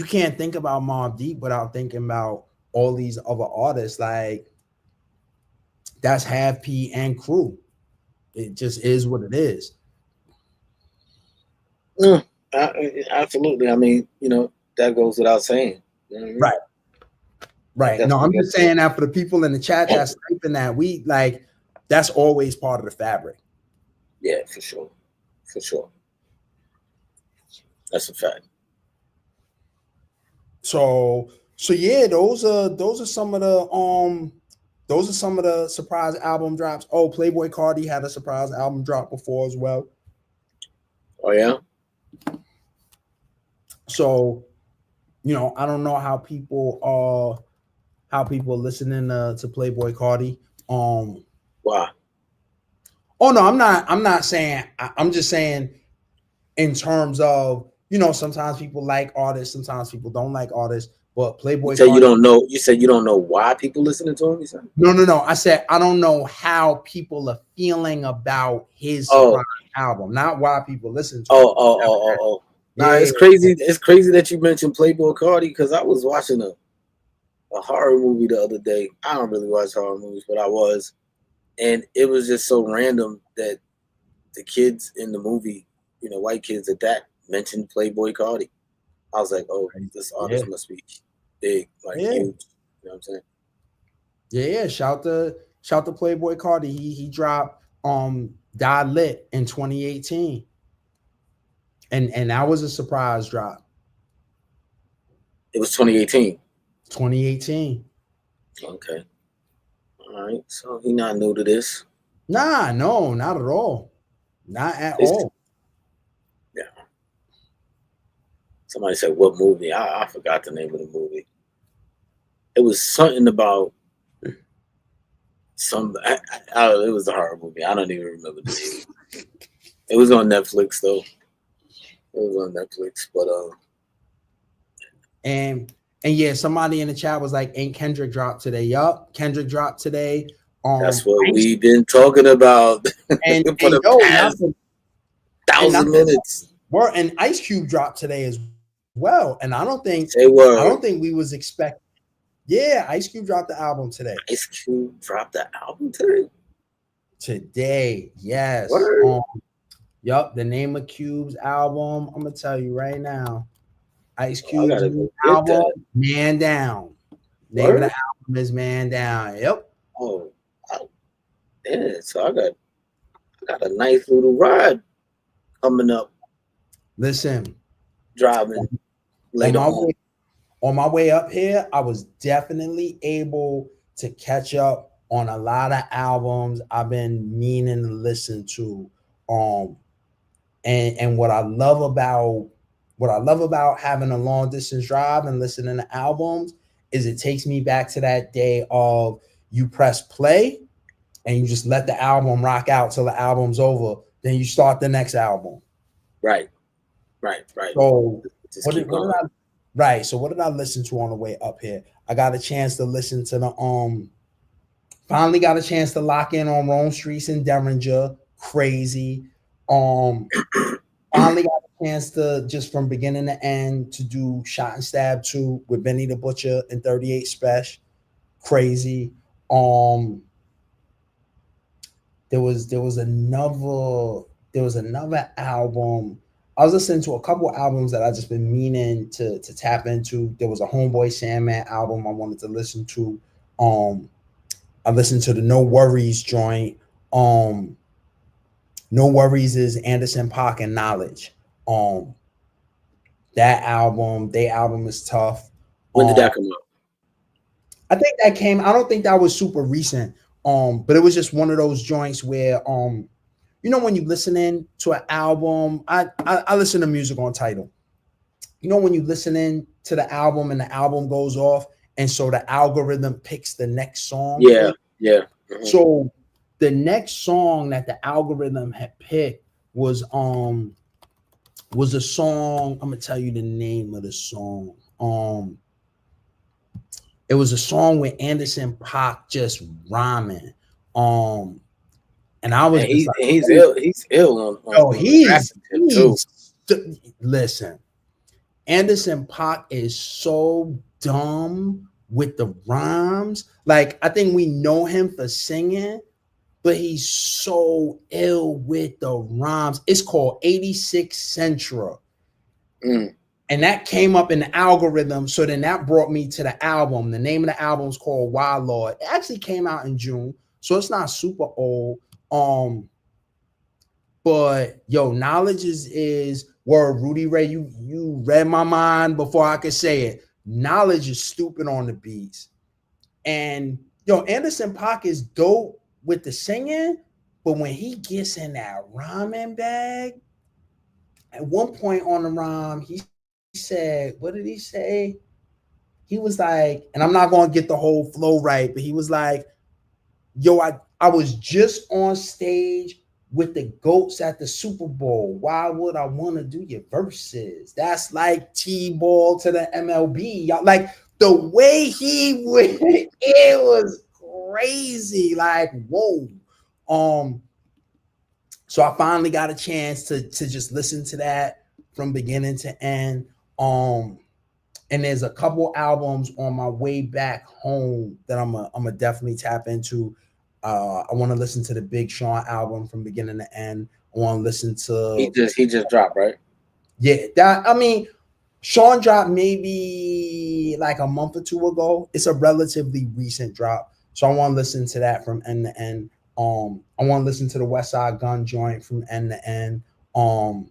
can't think about Mobb Deep without thinking about all these other artists. Like that's Half P and Crew. It just is what it is. Absolutely. I mean, you know, that goes without saying. You know what I mean? Right. No, I'm just saying that for the people in the chat that's typing that, we like, that's always part of the fabric. Yeah, for sure. For sure. That's a fact. So yeah, those are some of the surprise album drops. Oh, Playboi Carti had a surprise album drop before as well. Oh yeah. So, you know, I don't know how people are listening to Playboi Carti. Why? Oh no, I'm not saying. I'm just saying in terms of, you know, sometimes people like artists, sometimes people don't like artists. But Playboi Carti, you don't know. You said you don't know why people listening to him. You said no. I said I don't know how people are feeling about his album, not why people listen to him. Oh. Nah, it's crazy. It's crazy that you mentioned Playboi Carti because I was watching a horror movie the other day. I don't really watch horror movies, but I was, and it was just so random that the kids in the movie, you know, white kids at that, mentioned Playboi Carti. I was like, oh, this artist must be big, like huge. You know what I'm saying? Yeah. Shout to Playboi Carti. He dropped Die Lit in 2018. And that was a surprise drop. It was 2018. 2018. Okay. All right. So he not new to this. Nah, no, not at all. Not at all. Yeah. Somebody said, what movie? I forgot the name of the movie. It was something about it was a horror movie. I don't even remember the name. It was on Netflix though. It was on Netflix, but and And yeah, somebody in the chat was like, "Ain't Kendrick dropped today?" Yup, Kendrick dropped today. That's what Ice we've been talking about for and the yo, past not 1,000 minutes. we're and Ice Cube dropped today as well. And Say I word. don't think we was expecting. Yeah, Ice Cube dropped the album today. Ice Cube dropped the album today. Today, yes. Word. Yup, the name of Cube's album. I'm gonna tell you right now. Ice Oh, I Cube's gotta new go get album, that. Man Down. Name of Word. the album is Man Down. Yep. Oh, I, yeah. So I got a nice little ride coming up. Listen, Driving on later my on. way on my way up here, I was definitely able to catch up on a lot of albums I've been meaning to listen to. Um, and what I love about having a long distance drive and listening to albums is it takes me back to that day of you press play and you just let the album rock out till the album's over. Then you start the next album. Right. Right. So Just keep what did going. I right? So what did I listen to on the way up here? I got a chance to listen to the finally got a chance to lock in on Rome Streets and Derringer. Crazy. Finally got a chance to just from beginning to end to do Shot and Stab 2 with Benny the Butcher and 38 Special. Crazy. Um there was another album. I was listening to a couple albums that I just been meaning to tap into. There was a Homeboy Sandman album I wanted to listen to. I listened to the No Worries joint. No Worries is Anderson .Paak and Knowledge. Um, their album is tough. When did that come out? I think that came. I don't think that was super recent. But it was just one of those joints where you know, when you listening to an album, I listen to music on title. You know, when you listening to the album and the album goes off, and so the algorithm picks the next song. Yeah. Mm-hmm. So the next song that the algorithm had picked was a song. I'm gonna tell you the name of the song. It was a song with Anderson .Paak just rhyming. And I was And just like, he's ill. He's ill on the rapping tip too. Listen, Anderson .Paak is so dumb with the rhymes. Like, I think we know him for singing, but he's so ill with the rhymes. It's called 86 Centra. And that came up in the algorithm. So then that brought me to the album. The name of the album is called Wild Lord. It actually came out in June, so it's not super old. But yo, knowledge is word. Rudy Ray, you read my mind before I could say it. Knowledge is stupid on the beats. And yo, Anderson .Paak is dope with the singing, but when he gets in that rhyming bag, at one point on the rhyme, he said, what did he say? He was like, and I'm not gonna get the whole flow right, but he was like, yo, I was just on stage with the GOATs at the Super Bowl. Why would I want to do your verses? That's like T-ball to the MLB. Y'all, like the way he went, it was crazy. Like, whoa. So I finally got a chance to just listen to that from beginning to end. And there's a couple albums on my way back home that I'm a definitely tap into. I want to listen to the Big Sean album from beginning to end. I want to listen to he just dropped, right? Yeah, that I mean, Sean dropped maybe like a month or two ago. It's a relatively recent drop, so I want to listen to that from end to end. I want to listen to the West Side Gun joint from end to end. You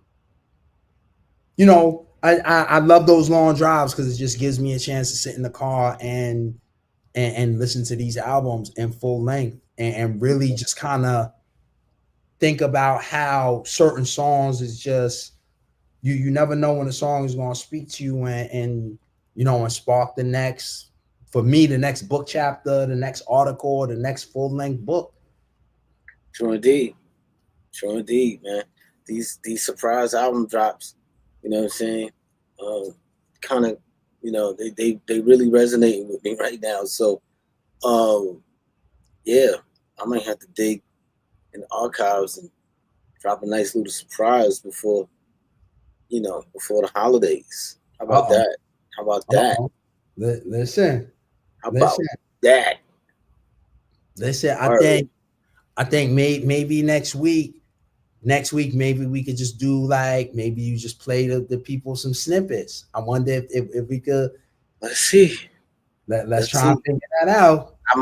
know, I love those long drives because it just gives me a chance to sit in the car and listen to these albums in full length and really just kind of think about how certain songs is just you never know when a song is going to speak to you and you know and spark the next for me the next book chapter, the next article, the next full length book. True indeed, man. These surprise album drops, you know what I'm saying? Kind of, You know, they really resonating with me right now. So, yeah, I might have to dig in the archives and drop a nice little surprise before, before the holidays. How about Uh-oh. that? How about that? Uh-oh. Listen. How about Listen. that? Listen. I Word. think maybe next week maybe we could just do like maybe you just play the people some snippets. I wonder if we could Let's see. let's Let's try see. and figure that out. We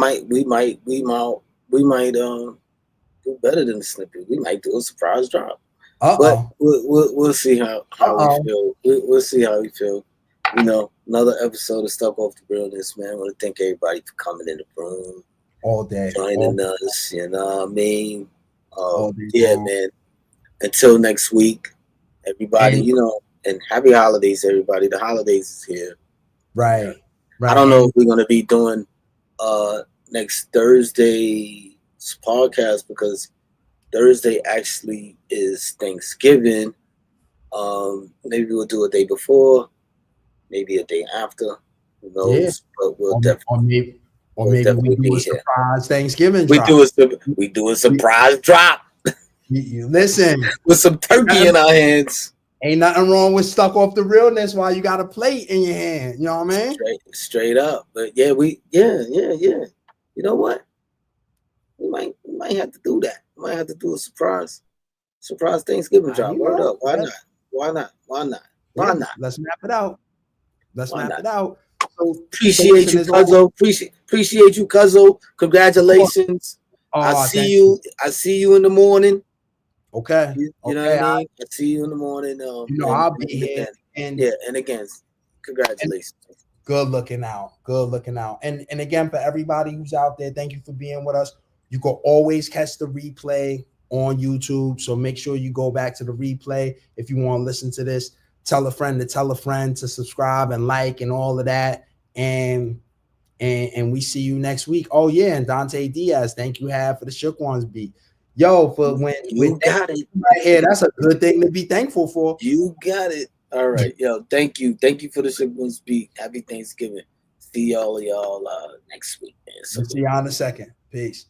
might do better than the snippet. We might do a surprise drop. But Uh-oh. we'll see how we Uh-oh. feel. We'll see how we feel. Another episode of Stuck Off the Realness, man. I want to thank everybody for coming in the room, All day. joining us. You know what I mean? All day Yeah, long. man. Until next week, everybody. And And happy holidays, everybody. The holidays is here. right. I Right. don't know And if we're gonna be doing next Thursday's podcast because Thursday actually is Thanksgiving. Maybe we'll do a day before, maybe a day after. Who yeah. knows? But Or, or maybe we'll maybe we definitely do a be here. surprise Thanksgiving We drop. do a surprise drop You listen. with some turkey in our hands. Ain't nothing wrong with stuck off the realness while you got a plate in your hand. You know what I mean? Straight up. But yeah, yeah. You know what? We might have to do that. We might have to do a surprise Thanksgiving drop. Word up. Why not? Why not? Why not? Why Yeah, not? let's map it out. Why not? it out. So Appreciate you, Cuzzo. Appreciate you, Cuzzo. Congratulations. I see you. I see you in the morning. Okay. You know what I mean? I see you in the morning. I'll be here. And again, congratulations. Good looking out. And again, for everybody who's out there, thank you for being with us. You can always catch the replay on YouTube. So make sure you go back to the replay if you want to listen to this. Tell a friend to subscribe and like and all of that. And we see you next week. Oh yeah, and Dante Diaz, thank you, Have, for the Shook Ones beat. Yo, for when you got it right here, that's a good thing to be thankful for. You got it. All right, yo, thank you for the Shook Ones beat. Happy Thanksgiving. See y'all next week, man. So see y'all in a second. Peace.